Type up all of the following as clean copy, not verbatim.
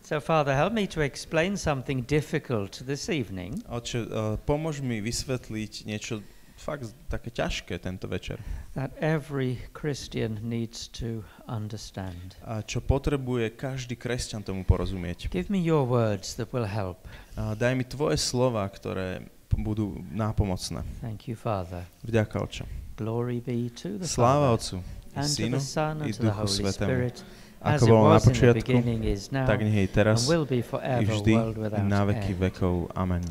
So, Father, help me to explain something difficult this evening. Otče, pomôž mi vysvetliť niečo fakt také ťažké tento večer. That every Christian needs to understand. A čo potrebuje každý kresťan tomu porozumieť. Give me your words that will help. Daj mi tvoje slova, ktoré budú nápomocné. Thank you, Father. Vďaka, Otče. Glory be to the Sláva Father, Otcu, and to Synu, the Son, i and to the Duchu Holy Svätému. Spirit, Ako as it bolo na was in the počiatku, beginning, is now, tak nech je teraz, and will be i forever, vždy, world i without na veky end. vekov. Amen.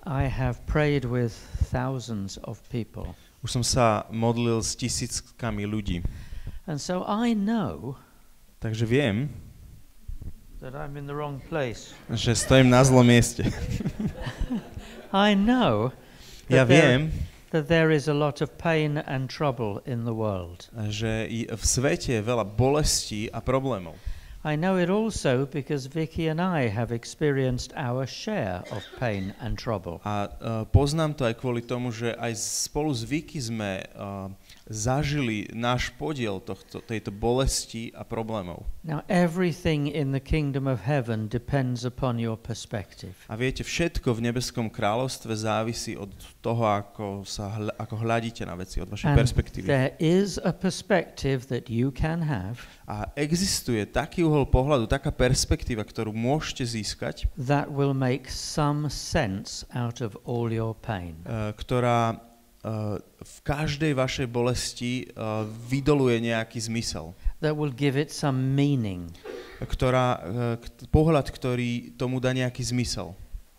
I have prayed with thousands of people. Už som sa modlil s tisíckami ľudí, And so I know takže viem, that I'm in the wrong place. že stojím na zlom mieste. I know Ja viem, that there is a lot of pain and trouble in the world. že v svete je veľa bolestí a problémov. I know it also because Vicki and I have experienced our share of pain and trouble. A poznám to aj kvôli tomu, že aj spolu s Vicki sme zažili náš podiel tejto bolesti a problémov. Now everything in the kingdom of heaven depends upon your perspective. A viete, všetko v nebeskom kráľovstve závisí od toho, ako hľadíte na veci, od vašej perspektívy. There is a perspective that you can have. A existuje taký uhol pohľadu, taká perspektíva, ktorú môžete získať, That will make some sense out of all your pain. Ktorá v každej vašej bolesti vydoluje nejaký zmysel. That will give it some meaning. Pohľad, ktorý tomu dá nejaký zmysel.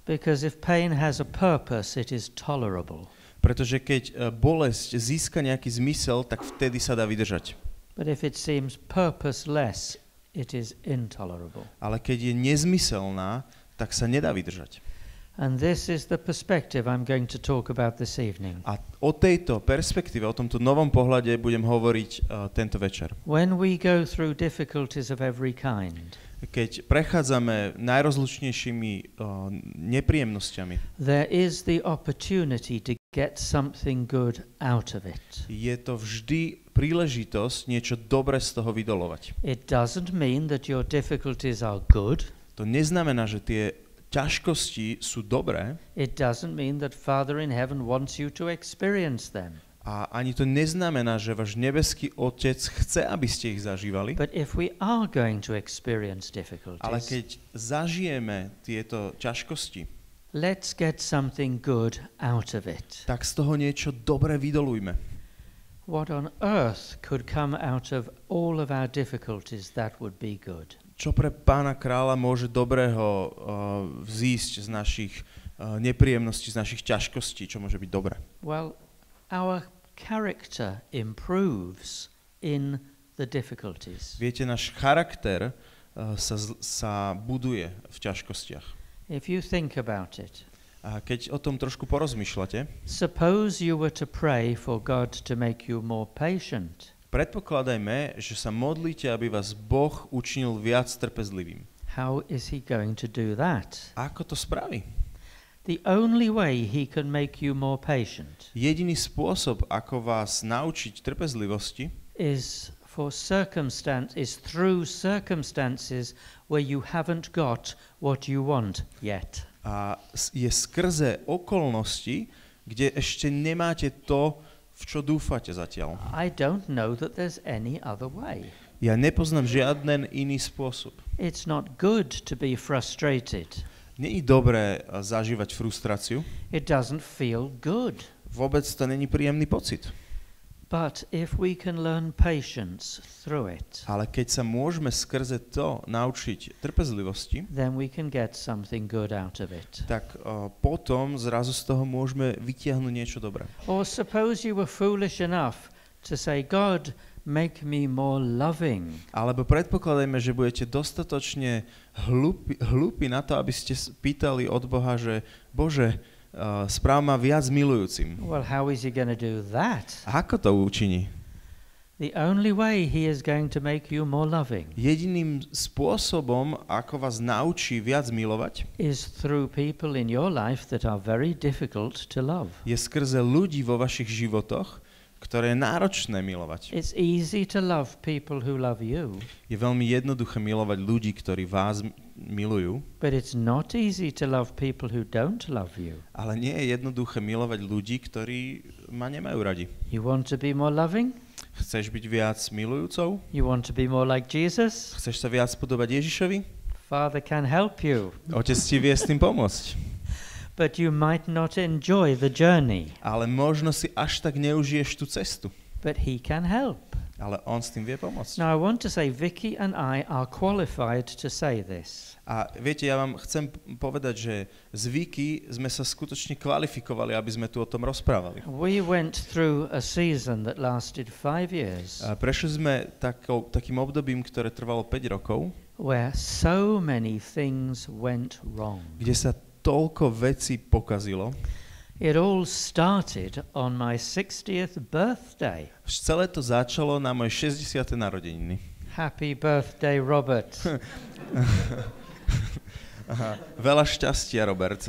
Because if pain has a purpose, it is tolerable. Pretože keď bolesť získa nejaký zmysel, tak vtedy sa dá vydržať. But if it seems purposeless, it is intolerable. Ale keď je nezmyselná, tak sa nedá vydržať. And this is the perspective I'm going to talk about this evening. A o tejto perspektíve, o tomto novom pohľade budem hovoriť tento večer. When we go through difficulties of every kind, Keď prechádzame najrozličnejšími nepríjemnosťami, there is the opportunity to get something good out of it. je to vždy príležitosť niečo dobre z toho vydolovať. It doesn't mean that your difficulties are good. To neznamená, že tie ťažkosti sú dobré, It doesn't mean that Father in heaven wants you to experience them. a ani to neznamená, že váš nebeský Otec chce, aby ste ich zažívali. But if we are going to experience Ale difficulties, keď zažijeme tieto ťažkosti, let's get something good out of it. tak z toho niečo dobre vydolujme. What on earth could come out of all of our difficulties that would be good? Čo pre Pána kráľa môže dobrého vzísť z našich nepríjemností, z našich ťažkostí, čo môže byť dobré? Well, our character improves in the difficulties. Viete, náš charakter sa buduje v ťažkostiach. If you think about it, A keď o tom trošku porozmýšľate, suppose you were to pray for God to make you more patient. predpokladajme, že sa modlíte, aby vás Boh učinil viac trpezlivým. How is he going to do that? Ako to spraví? The only way he can make you more patient Jediný spôsob, ako vás naučiť trpezlivosti, is through circumstances where you haven't got what you want yet. je skrze okolnosti, kde ešte nemáte to, v čo dúfate zatiaľ. I don't know that there's any other way. Ja nepoznám žiaden iný spôsob. It's not good to be frustrated. Nie je dobré zažívať frustráciu. It doesn't feel good. Vôbec to není príjemný pocit. But if we can learn patience through it, Ale keď sa môžeme skrze to naučiť trpezlivosti, then we can get something good out of it. tak potom zrazu z toho môžeme vytiahnuť niečo dobré. Or suppose you were foolish enough to say, God, make me more loving. Alebo predpokladajme, že budete dostatočne hlúpi na to, aby ste pýtali od Boha, že Bože, správ ma viac milujúcim. Well, how is he going to do that? Ako to učiní? The only way he is going to make you more loving Jediným spôsobom, ako vás naučí viac milovať, is through people in your life that are very difficult to love. je skrze ľudí vo vašich životoch, ktoré je náročné milovať. It's easy to love people who love you. Je veľmi jednoduché milovať ľudí, ktorí vás milujú. But it's not easy to love people who don't love you. Ale nie je jednoduché milovať ľudí, ktorí ma nemajú radi. You want to be more loving? Chceš byť viac milujúcou? You want to be more like Jesus? Chceš sa viac podobať Ježišovi? Father can help you. Otec ti vie s tým pomôcť. But you might not enjoy the journey. Ale možno si až tak neužiješ tú cestu. But he can help. Ale on s tým vie pomôcť. Now I want to say Vicki and I are qualified to say this. A viete, ja vám chcem povedať, že z Vicki sme sa skutočne kvalifikovali, aby sme tu o tom rozprávali. We went through a season that lasted 5 years. Prešli sme takým obdobím, ktoré trvalo 5 rokov, where so many things went wrong. kde sa toľko vecí pokazilo. It all started on my 60th birthday. Celé to začalo na moje 60. narodeniny. Happy birthday, Robert. Aha. Veľa šťastia, Robert.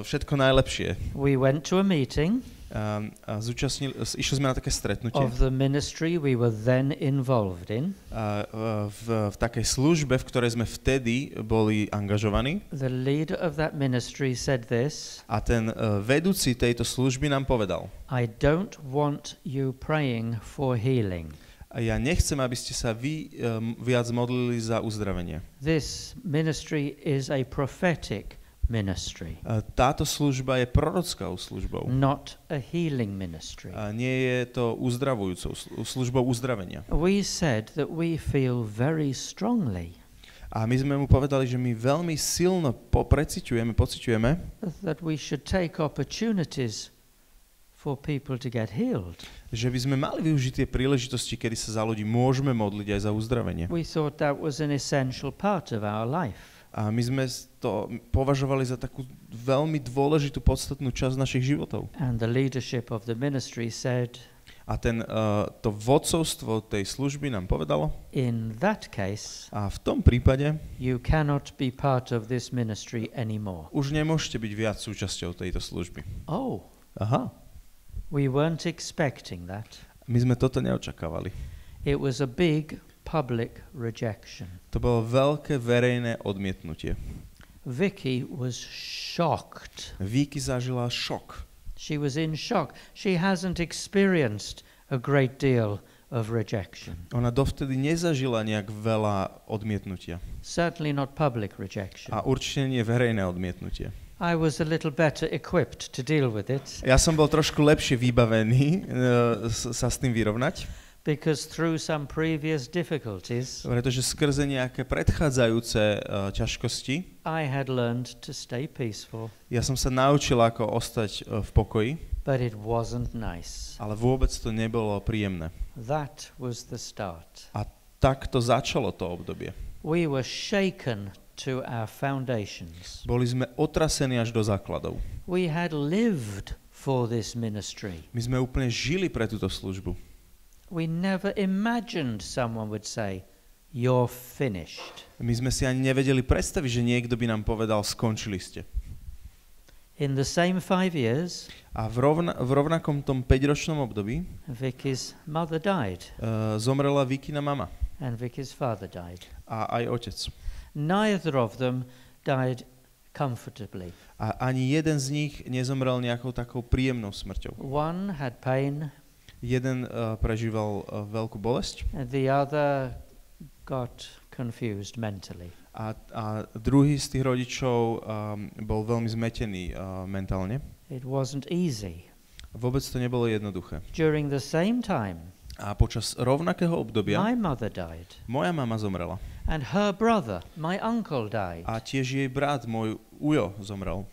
Všetko najlepšie. We went to a meeting Išli sme na také stretnutie of the ministry we were then involved in. v takej službe, v ktorej sme vtedy boli angažovaní. The leader of that ministry said this. A ten vedúci tejto služby nám povedal: I don't want you praying for healing. A ja nechcem, aby ste sa vy viac modlili za uzdravenie. This ministry is a prophetic ministry. Táto služba je prorockou službou. Not a healing ministry. A nie je to uzdravujúcou službou uzdravenia. We said that we feel very strongly. A my sme mu povedali, že my veľmi silno pociťujeme, that we should take opportunities for people to get healed. Že by sme mali využiť tie príležitosti, kedy sa za ľudí môžeme modliť aj za uzdravenie. We thought that was an essential part of our life. A my sme to považovali za takú veľmi dôležitú, podstatnú časť našich životov. And the leadership of the ministry said, a to vodcovstvo tej služby nám povedalo, in that case, a v tom prípade you cannot be part of this ministry anymore. Už nemôžete byť viac súčasťou tejto služby. Oh. Aha. We weren't expecting that. My sme toto neočakávali. It was a big public rejection. To bolo veľké verejné odmietnutie. Vicki was shocked. Vicki zažila šok. She was in shock. She hasn't experienced a great deal of rejection. Ona dovtedy nezažila nejak veľa odmietnutia. Certainly not public rejection. A určite nie verejné odmietnutie. I was a little better equipped to deal with it. Ja som bol trošku lepšie vybavený sa s tým vyrovnať. Because through some previous difficulties, pretože skrze nejaké predchádzajúce ťažkosti, I had learned to stay peaceful. Ja som sa naučil, ako ostať v pokoji. But it wasn't nice. Ale vôbec to nebolo príjemné. That was the start. A takto začalo to obdobie. We were shaken to our foundations. Boli sme otrasení až do základov. We had lived for this ministry. My sme úplne žili pre túto službu. We never imagined someone would say, "You're finished." My sme si ani nevedeli predstaviť, že niekto by nám povedal, skončili ste. In the same 5 years, a v rovnakom tom 5-ročnom období Vicky's mother died. Zomrela Vickina mama. And Vicky's father died. A aj otec. Neither of them died comfortably. A ani jeden z nich nezomrel nejakou takou príjemnou smrťou. One had pain. Jeden prežíval veľkú bolesť. And the other got confused mentally. A druhý z tých rodičov bol veľmi zmetený mentálne. It wasn't easy. Vôbec to nebolo jednoduché. During the same time, a počas rovnakého obdobia my mother died. Moja mama zomrela. And her brother, my uncle, died. A tiež jej brat, môj ujo, zomrel.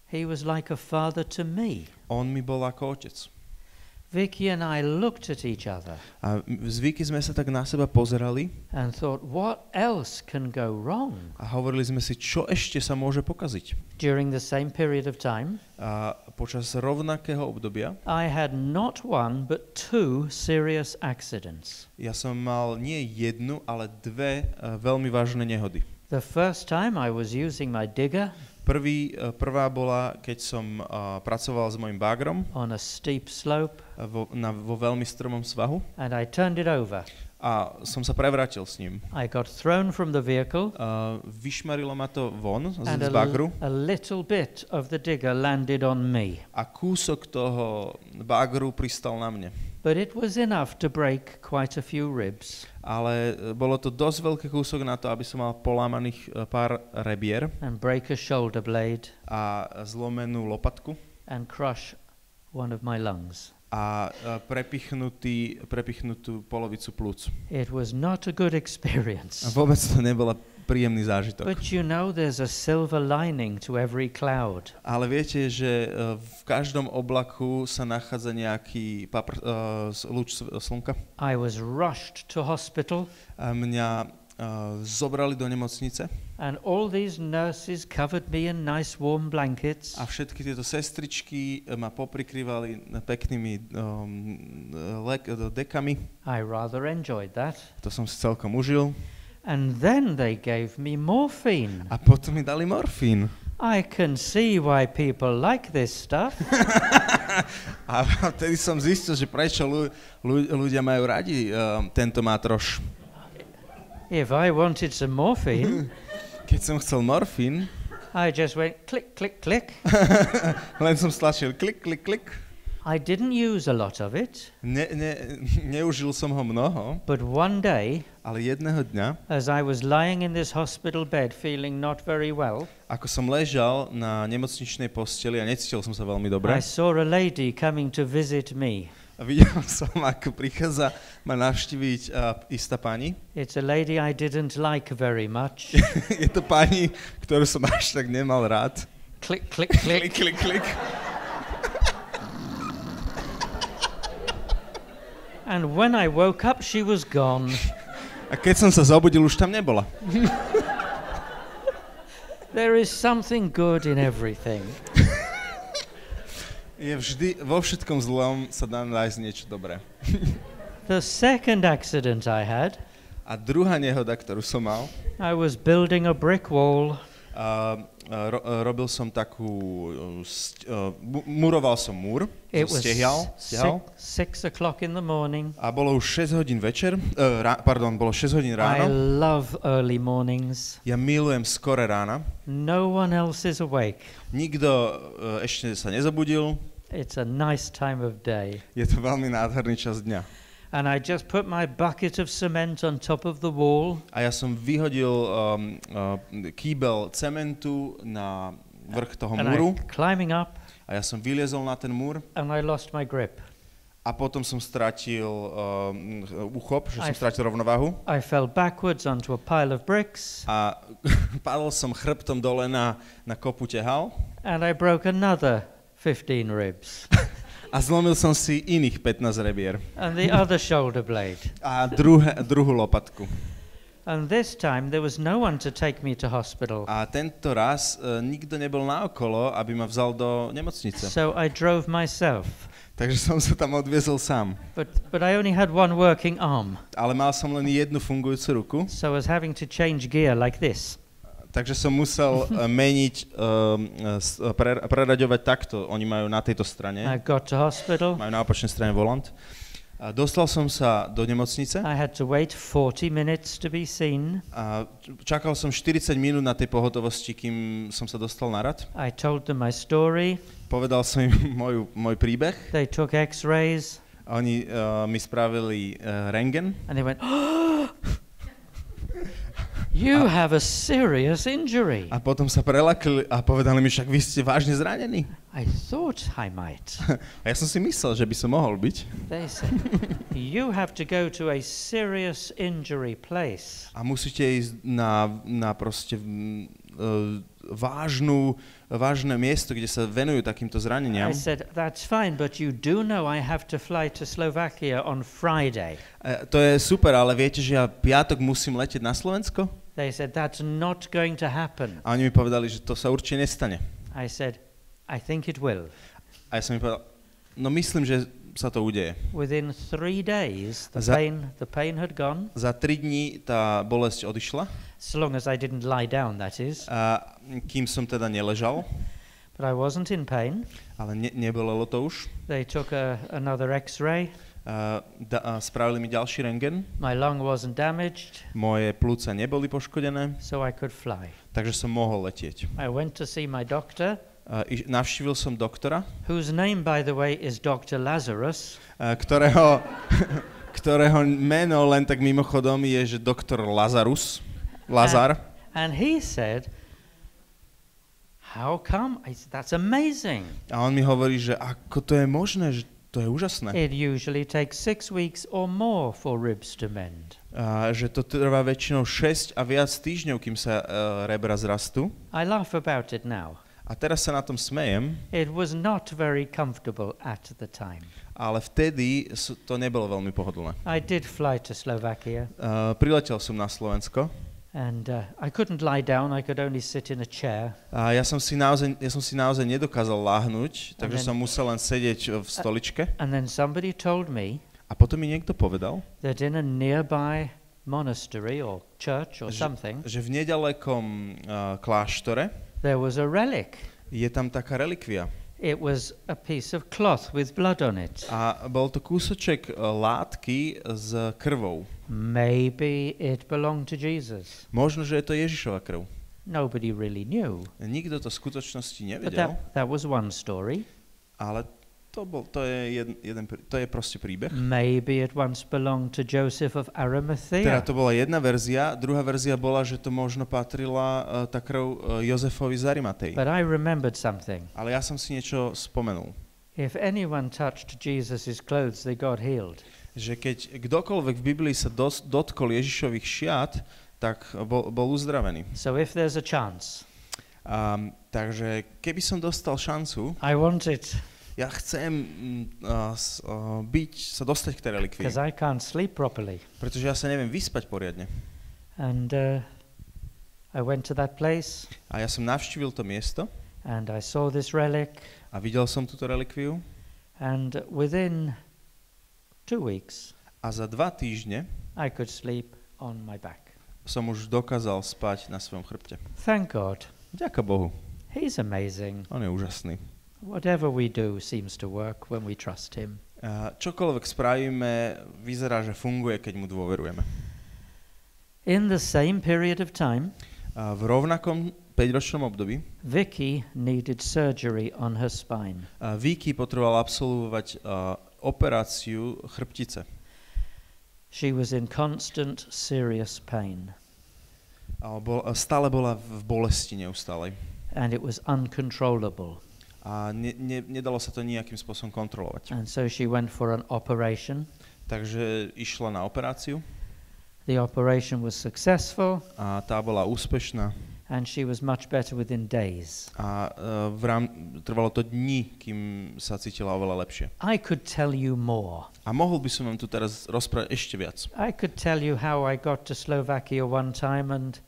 He was like a father to me. On mi bol ako otec. Vicki and I looked at each other. A s Vicki sme sa tak na seba pozerali. And thought, what else can go wrong? A hovorili sme si, čo ešte sa môže pokaziť. During the same period of time, a počas rovnakého obdobia, I had not one but 2 serious accidents. Ja som mal nie jednu, ale 2 veľmi vážne nehody. The first time I was using my digger. Prvá bola, keď som pracoval s mojím bagrom on a steep slope, vo veľmi strmom svahu and I turned it over. a som sa prevrátil s ním. I got thrown from the vehicle, Vyšmarilo ma to von and z bagru a little bit of the digger landed on me. a kúsok toho bagru pristal na mne. But it was enough to break quite a few ribs Ale bolo to dosť veľký kúsok na to, aby som mal polámaných pár rebier and break a shoulder blade a zlomenú lopatku and crush one of my lungs. a prepichnutú polovicu plúc. It was not a good experience. A vôbec to nebola príjemný zážitok. But you know there's a silver lining to every cloud. Ale viete, že v každom oblaku sa nachádza nejaký lúč slnka. I was rushed to hospital. A mňa zobrali do nemocnice. And all these nurses covered me in nice warm blankets. A všetky tieto sestričky ma poprikrývali peknými dekami. I rather enjoyed that. To som si celkom užil. And then they gave me morphine. A potom mi dali morfín. I can see why people like this stuff. A vtedy som zistil, že prečo ľudia majú radi tento mátroš. If I wanted some morphine, Keď som chcel morfín, I just went click, click, click. len som stlačil klik, klik, klik. I didn't use a lot of it. Neužil som ho mnoho, But one day, ale jedného dňa, as I was lying in this hospital bed feeling not very well, ako som ležal na nemocničnej posteli a necítil som sa veľmi dobre, I saw a lady coming to visit me. a videl som, ako prichádza ma navštíviť istá pani. It's a lady I didn't like very much. Je to pani, ktorú som až tak nemal rád. Click, click, Klik, click. klik, klik. And when I woke up, she was gone. A keď som sa zobudil, už tam nebola. There is something good in everything. Je vždy, vo všetkom zlom sa dá nájsť niečo dobré. The second accident I had, A druhá nehoda, ktorú som mal, I was building a brick wall. robil som muroval som múr, It was stehal 6 o'clock in the morning. a bolo už 6 hodín večer, bolo 6 hodín I ráno. love early mornings. Ja milujem skoré rána. No one else is awake. Nikto ešte sa nezobudil. It's a nice time of day. Je to veľmi nádherný čas dňa. And I just put my bucket of cement on top of the wall. A ja som vyhodil kýbel cementu na vrch toho And múru. I'm climbing up, A ja som vyliezol na ten múr. and I lost my grip. A potom som stratil uchop, že som I stratil rovnováhu. I fell backwards onto a pile of bricks, A padol som chrbtom dole na kopu tehal. and I broke another 15 ribs. A zlomil som si iných 15 rebier. And the other shoulder blade. A druhú lopatku. And this time there was no one to take me to hospital. A tento raz nikto nebol naokolo, aby ma vzal do nemocnice. So I drove myself. Takže som sa tam odviezol sám. But I only had one working arm. Ale mal som len jednu fungujúcu ruku. So I was having to change gear like this. Takže som musel meniť, preraďovať takto. Oni majú na tejto strane. I got to hospital. Majú na opačnej strane volant. A dostal som sa do nemocnice. I had to wait 40 minutes to be seen. A čakal som 40 minút na tej pohotovosti, kým som sa dostal na rad. I told them my story. Povedal som im môj príbeh. They took x-rays. Oni mi spravili rentgen. And they went, oh, you have a serious injury. A potom sa prelakli a povedali mi, však vy ste vážne zranení. I thought I might. A ja som si myslel, že by som mohol byť. They said, you have to go to a serious injury place. A musíte ísť na proste vážne miesto, kde sa venujú takýmto zraneniam. I said, that's fine, but you do know I have to fly to Slovakia on Friday. To je super, ale viete, že ja piatok musím letieť na Slovensko? They said, that's not going to happen. A oni mi povedali, že to sa určite nestane. I said, I think it will. A ja som mi povedal, no myslím, že sa to udeje. Within 3 days, the pain had gone. Za 3 dní tá bolesť odišla. As long as I didn't lie down, that is. A kým som teda neležal. But I wasn't in pain. Ale nebolelo to už. They took another X-ray. Spravili mi ďalší rentgen. My lung wasn't damaged. Moje pľúca neboli poškodené. So I could fly. Takže som mohol letieť. I went to see my doctor. Navštívil som doktora, whose name, by the way, is Dr. Lazarus. Ktorého meno len tak mimochodom je, že doktor Lazarus. Lazar. And he said, how come? I said, that's amazing. A on mi hovorí, že ako to je možné, že to je úžasné. It usually takes 6 weeks or more for ribs to mend. Že to trvá väčšinou 6 a viac týždňov, kým sa rebra zrastú. I laugh about it now. A teraz sa na tom smejem. It was not very comfortable at the time. Ale vtedy to nebolo veľmi pohodlné. I did fly to Slovakia. Priletel som na Slovensko. And I couldn't lie down, I could only sit in a chair. A ja som si naozaj nedokázal láhnuť, takže som musel len sedieť v stoličke. And then somebody told me. A potom mi niekto povedal, that in a nearby monastery or church or something. Že v nedalekom kláštore there was a relic. Je tam taká relikvia. It was a piece of cloth with blood on it. A bol to kúsoček látky s krvou. Maybe it belonged to Jesus. Možno, že je to Ježišova krv. Nobody really knew. Nikto to v skutočnosti nevedel. But that was one story. Ale to je proste príbeh. Maybe it once belonged to Joseph of Arimathea. Teda to bola jedna verzia, druhá verzia bola, že to možno patrila tá krv Jozefovi z Arimatei. But I remembered something. Ale ja som si niečo spomenul. If anyone touched Jesus' clothes, they got healed. Že keď kdokoľvek v Biblii sa dotkol Ježišových šiat, tak bol uzdravený. So if there's a chance. Takže keby som dostal šancu, I want it. Ja chcem sa dostať k tej relikvii. Because I can't sleep properly. Pretože ja sa neviem vyspať poriadne. And I went to that place. A ja som navštívil to miesto. And I saw this relic. A videl som túto relikviu. And within 2 weeks. A za 2 týždne I could sleep on my back. Som už dokázal spať na svojom chrbte. Thank God. Ďakujem Bohu. He's amazing. On je úžasný. Whatever we do seems to work when we trust him. Čokoľvek spravíme, vyzerá, že funguje, keď mu dôverujeme. In the same period of time, v rovnakom 5-ročnom období, Vicki needed surgery on her spine. Vicki potrebovala absolvovať operáciu chrbtice. She was in constant serious pain. Stále bola v bolesti neustálej. And it was uncontrollable. A nedalo sa to nejakým spôsobom kontrolovať. And so she went for an operation. Takže išla na operáciu. The operation was successful. A tá bola úspešná. And she was much better within days. A trvalo to dní, kým sa cítila oveľa lepšie. I could tell you more. A mohol by som vám tu teraz rozprávať ešte viac. I could tell you how I got to Slovakia one time and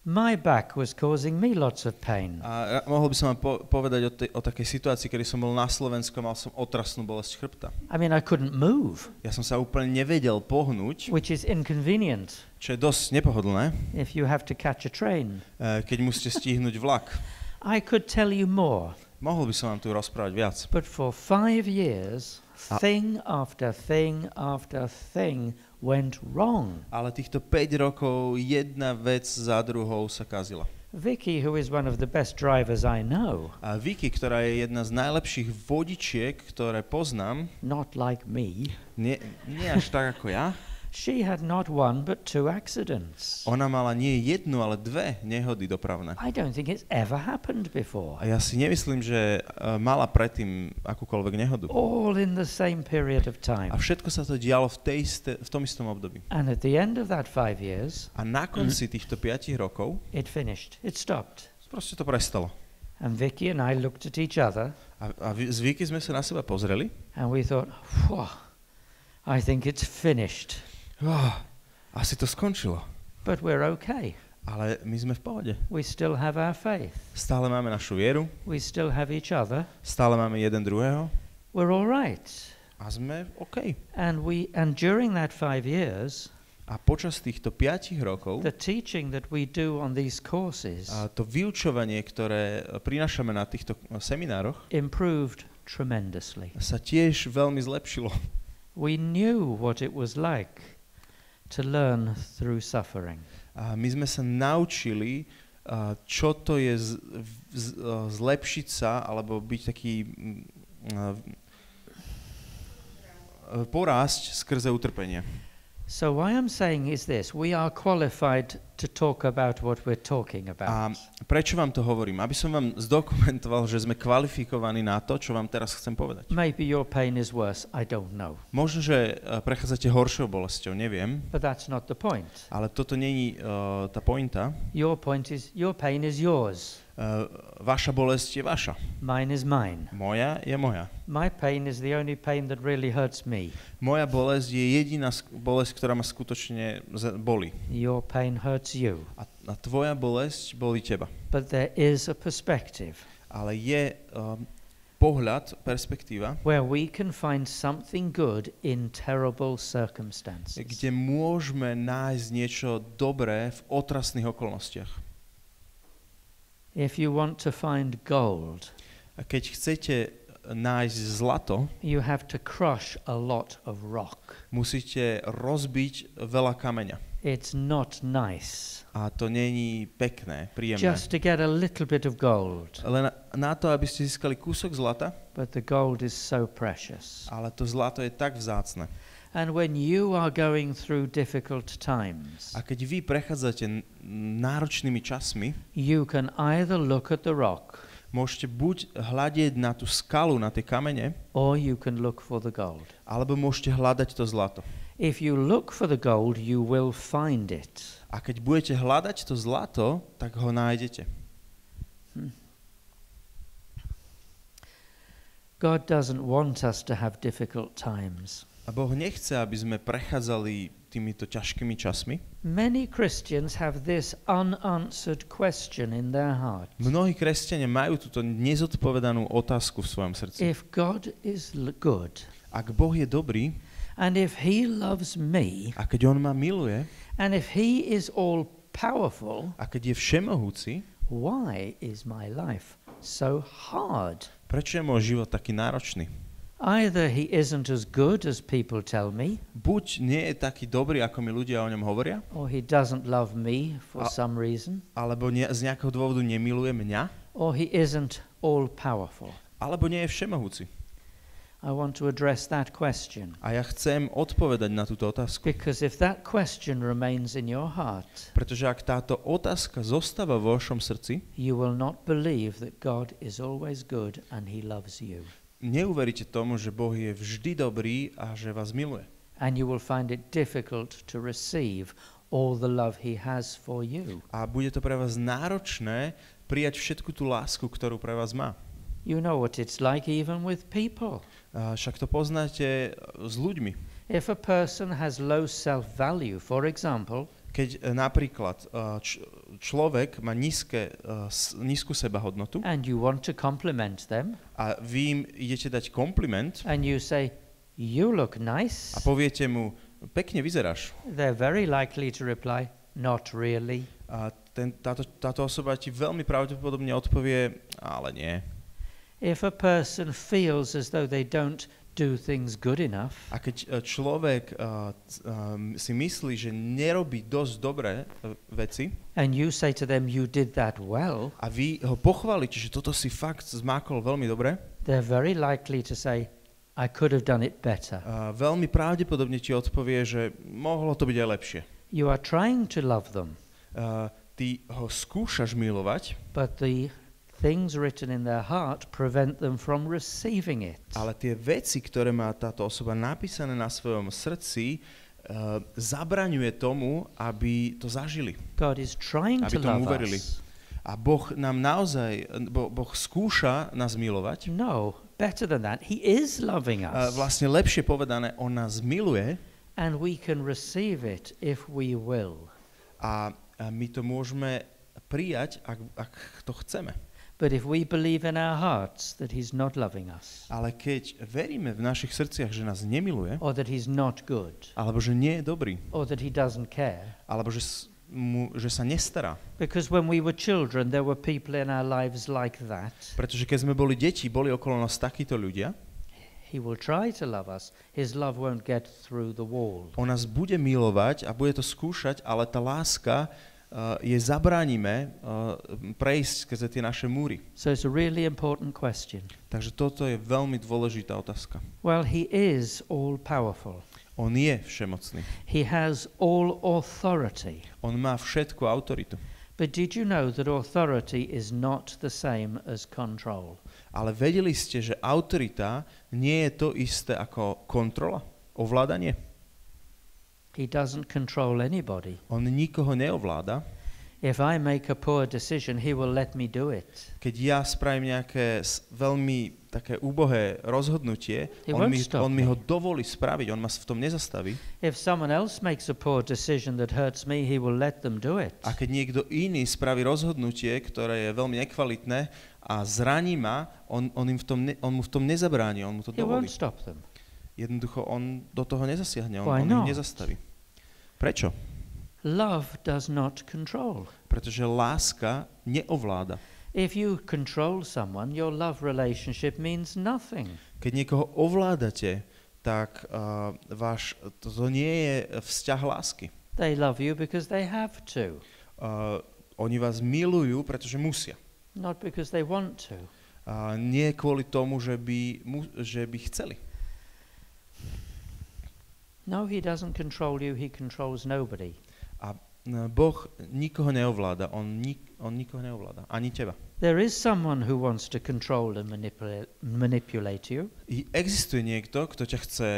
my back was causing me lots of pain. A mohol by som vám povedať o takej situácii, kedy som bol na Slovensku a mal som otrasnú bolesť chrbta. I mean, I couldn't move. Ja som sa úplne nevedel pohnúť. Which is inconvenient. Čo je dosť nepohodlné. If you have to catch a train. Keď musíte stihnúť vlak. I could tell you more. Mohol by som vám tu rozprávať viac. But for 5 years, thing after thing after thing went wrong. Ale týchto 5 rokov jedna vec za druhou sa kazila. Vicki, who is one of the best drivers I know. A Vicki, ktorá je jedna z najlepších vodičiek, ktoré poznám. Not like me. Nie až tak ako ja. She had not one but 2 accidents. Ona mala nie jednu, ale 2 nehody dopravné. I don't think it's ever happened before. A ja si nemyslím, že mala predtým akúkoľvek nehodu. All in the same period of time. A všetko sa to dialo v tom istom období. And at the end of that 5 years, a na konci týchto 5 rokov, it finished. It stopped. Proste to prestalo. And Vicki and I looked at each other. A s Vicki sme sa na seba pozreli. And we thought, I think it's finished. Asi to skončilo. But we're okay. Ale my sme v pohode. We still have our faith. Stále máme našu vieru. We still have each other. Stále máme jeden druhého. We're all right. A sme OK. And during that 5 years, a počas týchto 5 rokov the teaching that we do on these courses to vyučovanie, ktoré prinášame na týchto seminároch, improved tremendously. Sa tiež veľmi zlepšilo. We knew what it was like to learn through suffering. A my sme sa naučili, čo to je zlepšiť sa, alebo byť taký porásť skrze utrpenie. So why I'm saying is this, we are qualified to talk about what we're talking about. A prečo vám to hovorím? Aby som vám zdokumentoval, že sme kvalifikovaní na to, čo vám teraz chcem povedať. Maybe your pain is worse, I don't know. Možno, že prechádzate horšou bolesťou, neviem. But that's not the point. Ale toto není tá pointa. Your pain is yours. Vaša bolesť je vaša. Mine is mine. Moja je moja. My pain is the only pain that really hurts me. Moja bolesť je jediná bolesť, ktorá ma skutočne bolí. Your pain hurts you. A tvoja bolesť bolí teba. But there is a perspective. Ale je pohľad, perspektíva, where we can find something good in terrible circumstances. Kde môžeme nájsť niečo dobré v otrasných okolnostiach. If you want to find gold, a keď chcete nájsť zlato, you have to crush a lot of rock. Musíte rozbiť veľa kameňa. It's not nice. A to není pekné, príjemné. Just to get a little bit of gold. Len na to, aby ste získali kúsok zlata. But the gold is so precious. Ale to zlato je tak vzácne. And when you are going through difficult times, a keď vy prechádzate náročnými časmi, you can either look at the rock, môžete buď hľadieť na tú skalu, na tie kamene, or you can look for the gold. Alebo môžete hľadať to zlato. If you look for the gold, you will find it. A keď budete hľadať to zlato, tak ho nájdete. God doesn't want us to have difficult times. A Boh nechce, aby sme prechádzali týmito ťažkými časmi. Many Christians have this unanswered question in their heart. Mnohí kresťania majú túto nezodpovedanú otázku v svojom srdci. If God is good, ak Boh je dobrý, and if he loves me, a keď on ma miluje, and if he is all powerful, a keď je všemohúci, why is my life so hard? Prečo je môj život taký náročný? Either he isn't as good as people tell me, buď nie je taký dobrý, ako mi ľudia o ňom hovoria, or he doesn't love me for some reason, alebo z nejakého dôvodu nemiluje mňa, or he isn't all powerful. Alebo nie je všemohúci. I want to address that question. A ja chcem odpovedať na túto otázku. Because if that question remains in your heart, pretože ak táto otázka zostáva vo vašom srdci, you will not believe that God is always good and he loves you. Neuveríte tomu, že Boh je vždy dobrý a že vás miluje. And you will find it difficult to receive all the love he has for you. A bude to pre vás náročné prijať všetku tú lásku, ktorú pre vás má. You know what it's like even with people. Však to poznáte s ľuďmi. If a person has low self-value, for example, keď napríklad človek má nízku sebahodnotu and you want to compliment them, a vy im idete dať kompliment and you say, you look nice, a poviete mu, pekne vyzeráš, they're very likely to reply, not really. A táto osoba ti veľmi pravdepodobne odpovie, ale nie. If a person feels as though they don't do things good enough, a keď človek si myslí, že nerobí dosť dobré veci, and you say to them, you did that well, a vy ho pochválite, že toto si fakt zmákol veľmi dobre, they're very likely to say, I could have done it better. Veľmi pravdepodobne ti odpovie, že mohlo to byť aj lepšie. You are trying to love them, ty ho skúšaš milovať, but the things written in their heart prevent them from receiving it. Ale tie veci, ktoré má táto osoba napísané na svojom srdci, zabraňuje tomu, aby to zažili. God is trying to love us. A Boh nám naozaj, Boh skúša nás milovať. No, better than that. He is loving us. Vlastne lepšie povedané, on nás miluje. And we can receive it if we will. A my to môžeme prijať, ak to chceme. But if we believe in our hearts that he's not loving us, Ale keď veríme v našich srdciach, že nás nemiluje, or that he's not good, alebo že nie je dobrý, or that he doesn't care, alebo že sa nestará. because when we were children there were people in our lives like that, Pretože keď sme boli deti, boli okolo nás takíto ľudia, he will try to love us. His love won't get through the wall. on nás bude milovať a bude to skúšať, ale tá láska je zabránime prejsť skrze tie naše múry. So it's a really important question. Takže toto je veľmi dôležitá otázka. Well, he is all powerful. On je všemocný. He has all authority. On má všetku autoritu. But did you know that authority is not the same as control? Ale vedeli ste, že autorita nie je to isté ako kontrola, ovládanie? He doesn't control anybody. On nikoho neovláda. If I make a poor decision, he will let me do it. Keď ja spravím nejaké veľmi také úbohé rozhodnutie, on mi ho dovolí spraviť, on ma v tom nezastaví. If someone else makes a poor decision that hurts me, he will let them do it. A keď niekto iný spraví rozhodnutie, ktoré je veľmi nekvalitné a zraní ma, on mu v tom nezabráni, on mu to He won't dovolí. stop them. Jednoducho on do toho nezasiahne, on Why ich not? nezastaví. Prečo? Love does not control. Pretože láska neovláda. If you control someone, your love relationship means nothing. Keď niekoho ovládate, tak to nie je vzťah lásky. They love you because they have to, Oni vás milujú, pretože musia. not because they want to. Nie kvôli tomu, že by chceli. No, he doesn't control you, he controls nobody. A Boh nikoho neovláda, on nikoho neovláda, ani teba. There is someone who wants to control and manipulate you, Existuje niekto, kto ťa chce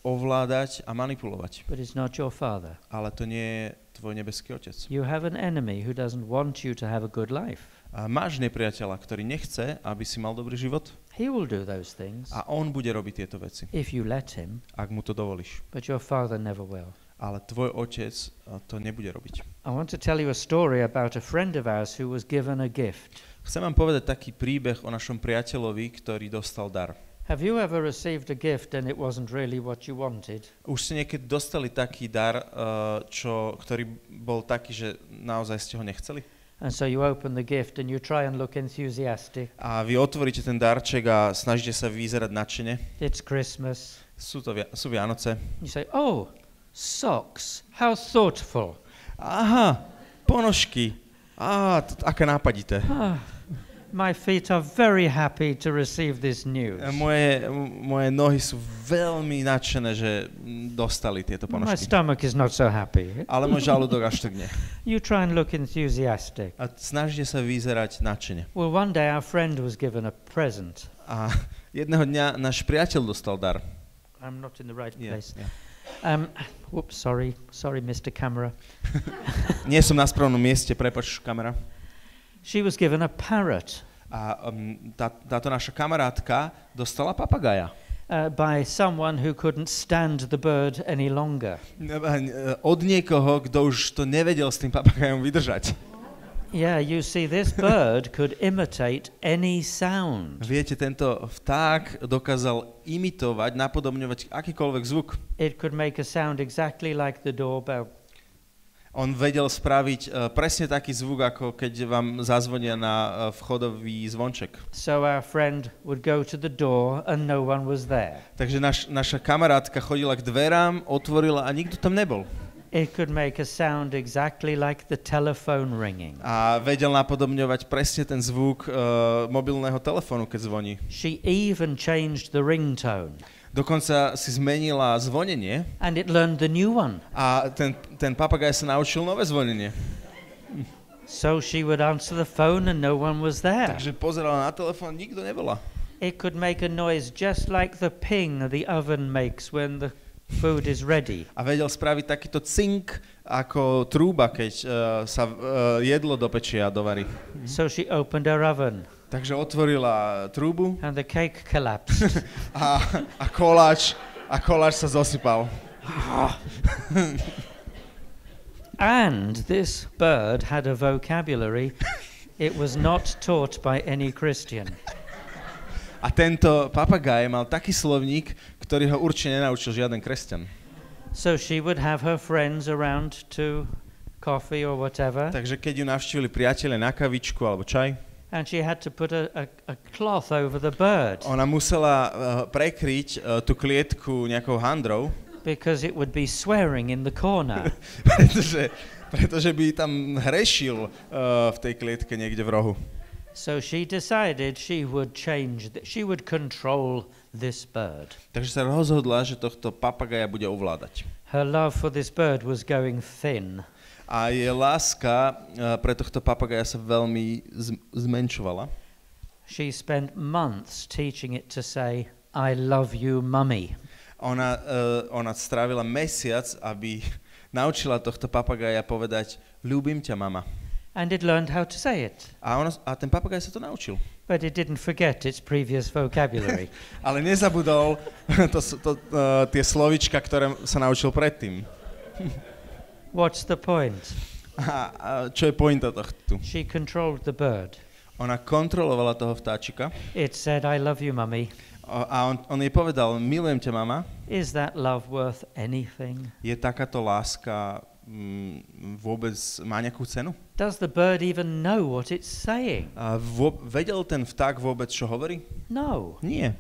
ovládať a manipulovať, but it's not your father. ale to nie je tvoj nebeský otec. You have an enemy who doesn't want you to have a good life. A máš nepriateľa, ktorý nechce, aby si mal dobrý život, He will do those things a on bude robiť tieto veci, if you let him, ak mu to dovolíš. but your father never will. Ale tvoj otec to nebude robiť. I want to tell you a story about a friend of ours who was given a gift. Chcem vám povedať taký príbeh o našom priateľovi, ktorý dostal dar. Have you ever received a gift and it wasn't really what you wanted? Už ste niekedy dostali taký dar, ktorý bol taký, že naozaj ste ho nechceli? And so you open the gift and you try and look enthusiastic. A vy otvoríte ten darček a snažíte sa vyzerať nadšene. It's Christmas. Sú Vianoce. You say, oh, socks, how thoughtful. Aha, ponožky. Aké nápadité. My feet are very happy to receive this news. Moje nohy sú veľmi nadšené, že dostali tieto My ponožky. stomach is not so happy. Ale môj žalúdok až tak nie. You try and look enthusiastic. A snažíte sa vyzerať nadšene. Well, one day our friend was given a present. A jedného dňa náš priateľ dostal dar. I'm not in the right place. Yeah. Whoops, sorry, Mr. Camera. Nie som na správnom mieste, prepáč, kamera. She was given a parrot. A táto naša kamarátka dostala papagaja. By someone who couldn't stand the bird any longer. Od niekoho, kto už to nevedel s tým papagajom vydržať. Yeah, you see, this bird could imitate any sound. Viete, tento vták dokázal imitovať, napodobňovať akýkoľvek zvuk. It could make a sound exactly like the doorbell. On vedel spraviť presne taký zvuk, ako keď vám zazvonia na vchodový zvonček. So our friend would go to the door and no one was there. Takže naša kamarátka chodila k dverám, otvorila a nikto tam nebol. It could make a sound exactly like the telephone ringing. A vedel napodobňovať presne ten zvuk mobilného telefónu, keď zvoní. She even changed the ringtone. Dokonca si zmenila zvonenie. And it learned the new one. A ten papagaj sa naučil nové zvonenie. So she would answer the phone and no one was there. Takže pozerala na telefón, nikto nebola. It could make a noise just like the ping the oven makes when the food is ready. A vedel spraviť takýto cink ako trúba, keď sa jedlo do pečia a dovarí. So she opened her oven. Takže otvorila trúbu and the cake collapsed. a koláč sa zosypal. And this bird had a vocabulary It was not taught by any Christian. A tento papagaj mal taký slovník, ktorý ho určite nenaučil žiaden kresťan. So she would have her friends around to coffee or whatever. Takže keď ju navštívili priatelia na kavičku alebo čaj, And she had to put a cloth over the bird. ona musela prekryť tú klietku nejakou handrou, Because it would be swearing in the corner. pretože by tam hrešil v tej klietke niekde v rohu. So she decided she would she would control this bird. Takže sa rozhodla, že tohto papagaja bude ovládať. Her love for this bird was going thin. A jej láska pre tohto papagaja sa veľmi zmenšovala. She spent months teaching it to say, I love you, mummy. Ona strávila mesiac, aby naučila tohto papagaja povedať, ľúbim ťa, mama. And it learned how to say it. A ten papagaj sa to naučil. But it didn't forget its previous vocabulary. Ale nezabudol tie slovíčka, ktoré sa naučil predtým. What's the point? A čo je pointa tohto? She controlled the bird. Ona kontrolovala toho vtáčika. It said, I love you, mummy. A on jej povedal, milujem ťa, mama. Is that love worth anything? Je takáto láska vôbec, má nejakú cenu? Does the bird even know what it's saying? Vedel ten vták vôbec, čo hovorí? No. Nie.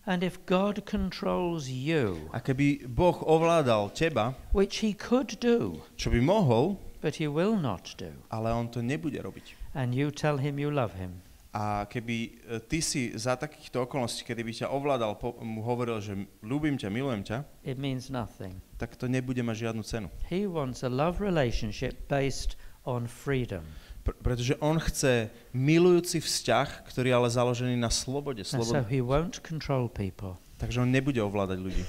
And if God controls you, A keby Boh ovládal teba, which he could do, čo by mohol, but he will not do, ale on to nebude robiť. and you tell him you love him, A keby ty si za takýchto okolností, kedy by ťa ovládal, mu hovoril, že ľúbim ťa, milujem ťa, it means nothing. tak to nebude mať žiadnu cenu. He wants a love relationship based on freedom. Pretože on chce milujúci vzťah, ktorý je ale založený na slobode. And so he won't control people. Takže on nebude ovládať ľudí.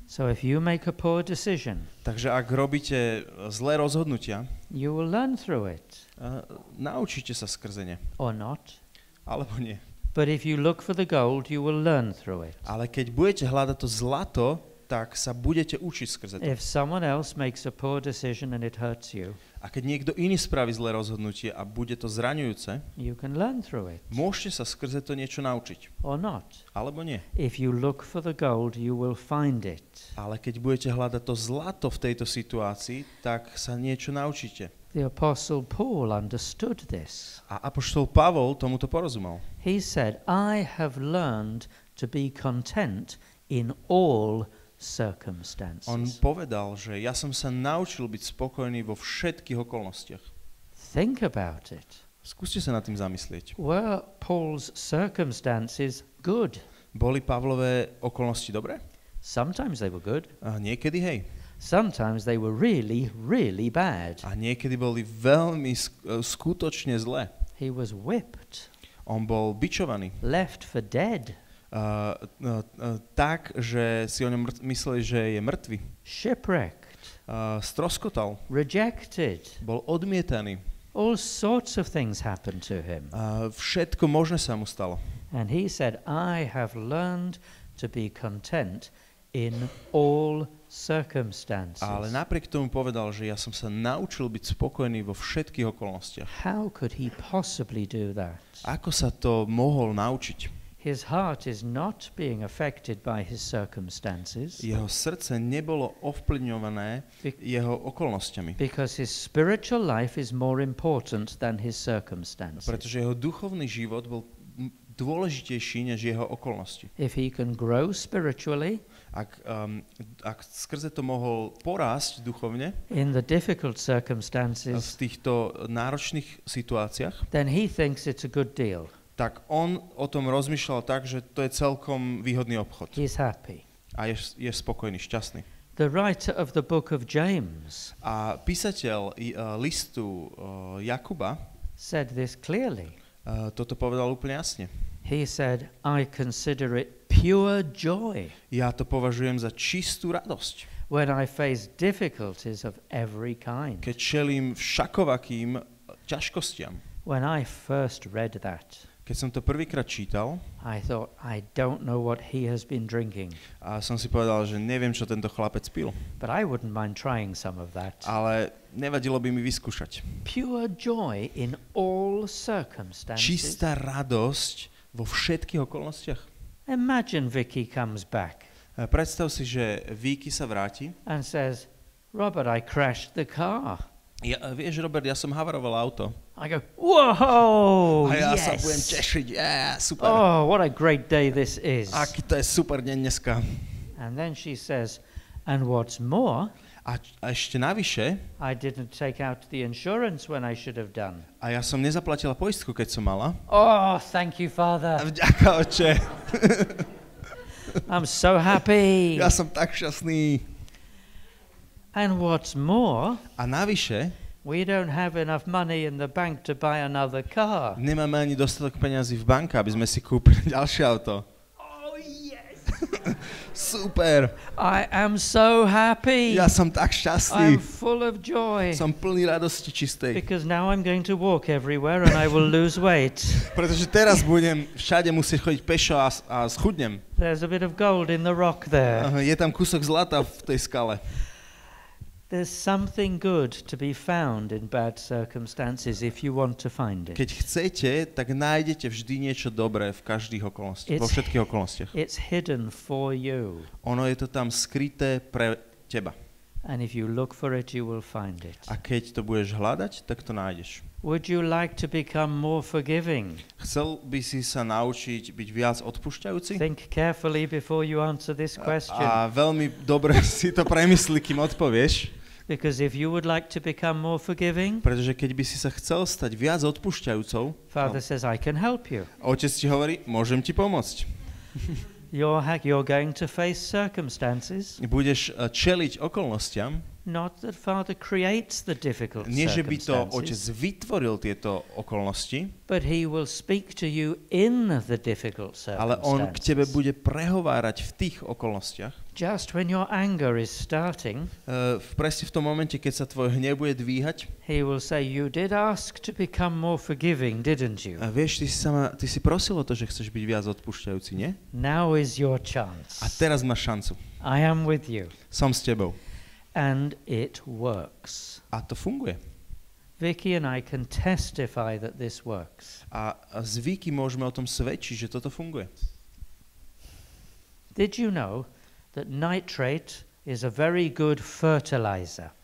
So if you make a poor decision, Takže ak robíte zlé rozhodnutia, you will learn through it, naučíte sa skrze ne. or not. Alebo nie. But if you look for the gold, you will learn through it. Ale keď budete hľadať to zlato, tak sa budete učiť skrze to. If someone else makes a poor decision and it hurts you, A keď niekto iný spraví zlé rozhodnutie a bude to zraňujúce, you can learn through it, môžete sa skrze to niečo naučiť. or not. Alebo nie. If you look for the gold, you will find it. Ale keď budete hľadať to zlato v tejto situácii, tak sa niečo naučíte. The Apostle Paul understood this. A apoštol Pavol tomuto porozumel. He said, I have learned to be content in all circumstances. On povedal, že ja som sa naučil byť spokojný vo všetkých okolnostiach. Think about it. Skúste sa nad tým zamyslieť. Were Paul's circumstances good? Boli Pavlové okolnosti dobré? Sometimes they were good. A niekedy hej. Sometimes they were really, really bad. A niekedy boli veľmi skutočne zlé. He was whipped, On bol bičovaný. left for dead, Tak, že si o ňom mysleli, že je mŕtvy. shipwrecked, Stroskotal. rejected. Bol odmietaný. All sorts of things happened to him. Všetko možné sa mu stalo. And he said, I have learned to be content in all circumstances. Ale napriek tomu povedal, že ja som sa naučil byť spokojný vo všetkých okolnostiach. How could he possibly do that? Ako sa to mohol naučiť? His heart is not being affected by his circumstances Jeho srdce nebolo ovplyvňované jeho okolnostiami. because his spiritual life is more important than his circumstances. Pretože jeho duchovný život bol dôležitejší než jeho okolnosti. If he can grow spiritually Ak skrze to mohol porásť duchovne in the difficult v circumstances, týchto náročných situáciách, then he thinks it's a good deal. tak on o tom rozmýšľal tak, že to je celkom výhodný obchod. He's happy. A je spokojný, šťastný. The writer of the book of James A písateľ listu Jakuba said this clearly. toto povedal úplne jasne. He said, I consider it pure joy Ja to považujem za čistú radosť, when I face difficulties of every kind. keď čelím všakovakým ťažkostiam. When I first read that, Keď som to prvýkrát čítal, I thought, I don't know what he has been drinking. a som si povedal, že neviem, čo tento chlapec pil. But I wouldn't mind trying some of that. Ale nevadilo by mi vyskúšať. Pure joy in all circumstances. Čistá radosť vo všetkých okolnostiach. Imagine Vicki comes back Predstav si, že Vicki sa vráti. and says, Robert, I crashed the car. Vieš, Robert, ja som havaroval auto. I go, whoa, A ja yes. sa budem tešiť. Super. Oh, what a great day this is. Aký to je super deň dneska. And then she says, and what's more, A ešte navyše, I didn't take out the insurance when I should have done. a ja som nezaplatila poistku, keď som mala. Oh, thank you, Father. Vďaka, oče. I'm so happy. Ja som tak šťastný. And what's more, A navyše, we don't have enough money in the bank to buy another car. nemáme ani dostatok peňazí v banke, aby sme si kúpili ďalšie auto. Oh, yes. Super. I am so happy. Ja som tak I'm šťastný. full of joy. Som plný radosti čistej. Because now I'm going to walk everywhere and I will lose weight. Pretože teraz budem všade musieť chodiť pešo a schudnem. There's a bit of gold in the rock there. Je tam kúsok zlata v tej skale. There's something good to be found in bad circumstances if you want to find it. Keď chcete, tak nájdete vždy niečo dobré v každých okolnostiach, vo všetkých okolnostiach. It's hidden for you. Ono je to tam skryté pre teba. And if you look for it, you will find it. A keď to budeš hľadať, tak to nájdeš. Would you like to become more forgiving? Chcel by si sa naučiť byť viac odpúšťajúci? Think carefully before you answer this question. A veľmi dobre si to premyslí, kým odpovieš. Because if you would like to become more forgiving, Pretože keď by si sa chcel stať viac odpúšťajúcou, Father says, I can help you. otec ti hovorí, môžem ti pomôcť. You're going to face circumstances. Budeš čeliť okolnostiam. Not that Father creates the difficult Nie, že by to otec circumstances, vytvoril tieto okolnosti, but he will speak to you in the difficult ale on k tebe circumstances. bude prehovárať v tých okolnostiach. Just when your anger is starting, Presne v tom momente, keď sa tvoj hnev bude dvíhať, he will say, you did ask to become more forgiving, didn't you? vieš, ty si prosil o to, že chceš byť viac odpúšťajúci, nie? Now is your chance. A teraz máš šancu. I am with you. Som s tebou. And it works. A to funguje. Vicki and I can testify that this works. A z Vicki môžeme o tom svedčiť, že toto funguje. Did you know that nitrate is a very good fertilizer?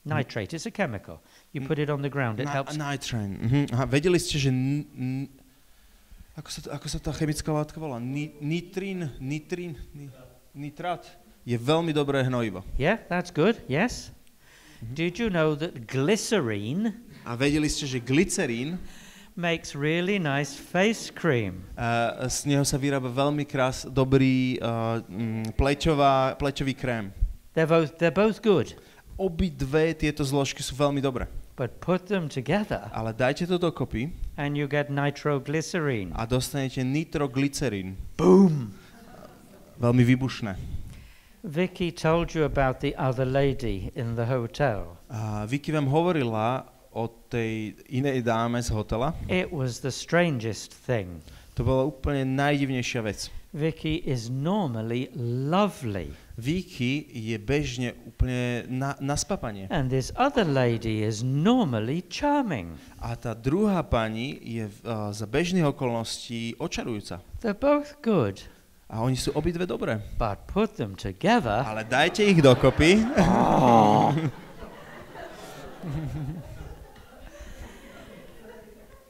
Nitrate is a chemical. You put it on the ground, it helps. Nitrate. Aha, vedeli ste, že ako sa tá chemická látka volá? Nitrát je veľmi dobré hnojivo. Yeah, that's good. Yes. Did you know that glycerine A vedeli ste, že glycerín, makes really nice face cream? z neho sa vyrába veľmi dobrý plečový krém. They're both good. Obidve tieto zložky sú veľmi dobré. But put them together Ale dajte to dokopy and you get nitroglycerine. a dostanete nitroglycerín. Boom. Veľmi výbušné. Vicki told you about the other lady in the hotel. Vicki vám hovorila o tej inej dáme z hotela. It was the strangest thing. To bola úplne najdivnejšia vec. Vicki is normally lovely. Vicki je bežne úplne na spapanie. And this other lady is normally charming. A tá druhá pani je za bežných okolností očarujúca. They're both good. A oni sú obidve dobré. But put them together. Ale dajte ich dokopy. Oh.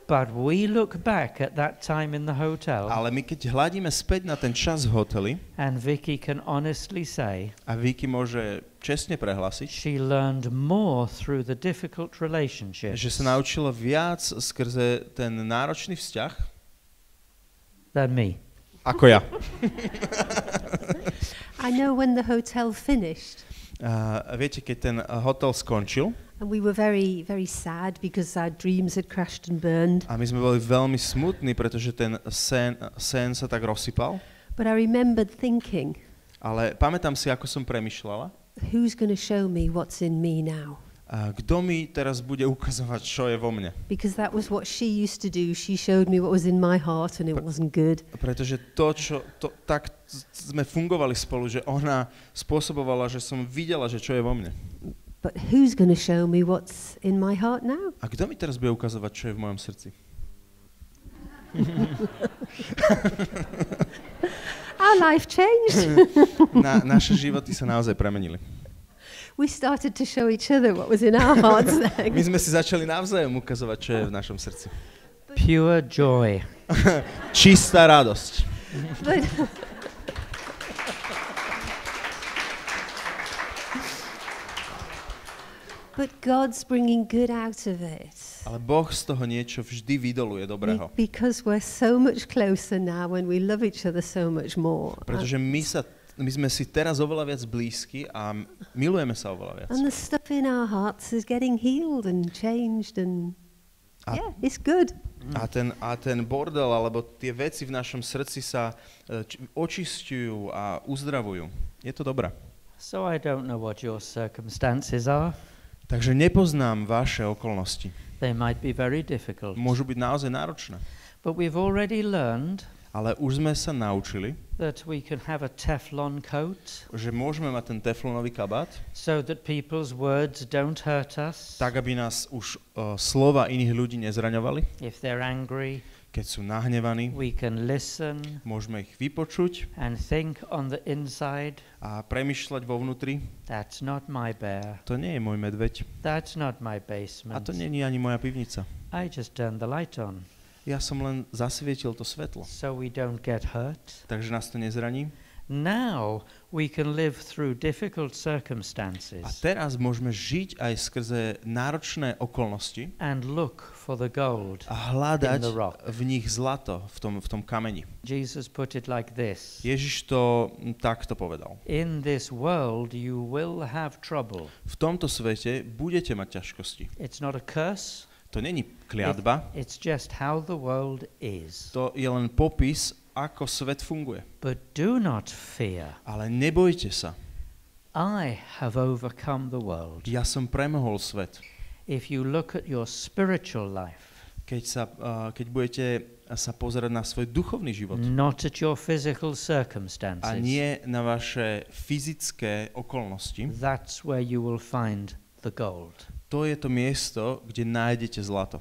But we look back at that time in the hotel. Ale my keď hľadíme späť na ten čas v hoteli, And Vicki can honestly say a Vicki môže čestne prehlásiť, she learned more through the difficult relationships že sa naučila viac skrze ten náročný vzťah than me. ako ja. I know when the hotel finished, Viete, keď ten hotel skončil and we were very, very sad because our dreams had crashed and burned. a my sme boli veľmi smutní, pretože ten sen sa tak rozsypal, But I remembered thinking, ale pamätám si, ako som premýšľala, who's going to show me what's in me now? A kto mi teraz bude ukazovať, čo je vo mne? Because that was what she used to do. She showed me what was in my heart and it wasn't good. Pretože tak sme fungovali spolu, že ona spôsobovala, že som videla, že čo je vo mne. But who's going to show me what's in my heart now? A kto mi teraz bude ukazovať, čo je v mojom srdci? Our life changed. Naše životy sa naozaj premenili. We started to show each other what was in our hearts then. My sme si začali navzájom ukazovať, čo je v našom srdci. Pure joy. Čistá radosť. But God's bringing good out of it. Ale Boh z toho niečo vždy vydoluje dobrého. Because we're so much closer now when we love each other so much more. Pretože my sme si teraz oveľa viac blízki a milujeme sa oveľa viac. And the stuff in our hearts is getting healed and changed and yeah, it's good. A ten bordel, alebo tie veci v našom srdci sa očisťujú a uzdravujú. Je to dobré. So I don't know what your circumstances are. Takže nepoznám vaše okolnosti. They might be very difficult. Môžu byť naozaj náročné. But we've already learned ale už sme sa naučili, that we can have a Teflon coat, že môžeme mať ten teflonový kabát, so that people's words don't hurt us. tak aby nás už slova iných ľudí nezraňovali. If they're angry, keď sú nahnevaní, we can listen môžeme ich vypočuť and think on the inside. A premýšľať vo vnútri. That's not my bear. To nie je môj medveď. That's not my basement. A to nie je ani moja pivnica. I just turned the light on. Ja som len zasvietil to svetlo. So we don't get hurt. Takže nás to nezraní. Now we can live through difficult circumstances. A teraz môžeme žiť aj skrze náročné okolnosti. And look for the gold. A hľadať in the rock. v nich zlato v tom kameni. Jesus put it like this. Ježiš to takto povedal. In this world you will have trouble. V tomto svete budete mať ťažkosti. It's not a curse. To není kliatba. It's just how the world is. To je len popis, ako svet funguje. But do not fear. Ale nebojte sa. I have overcome the world. Ja som premohol svet. If you look at your spiritual life, keď budete sa pozerať na svoj duchovný život, not at your physical circumstances, a nie na vaše fyzické okolnosti, that's where you will find the gold. To je to miesto, kde nájdete zlato.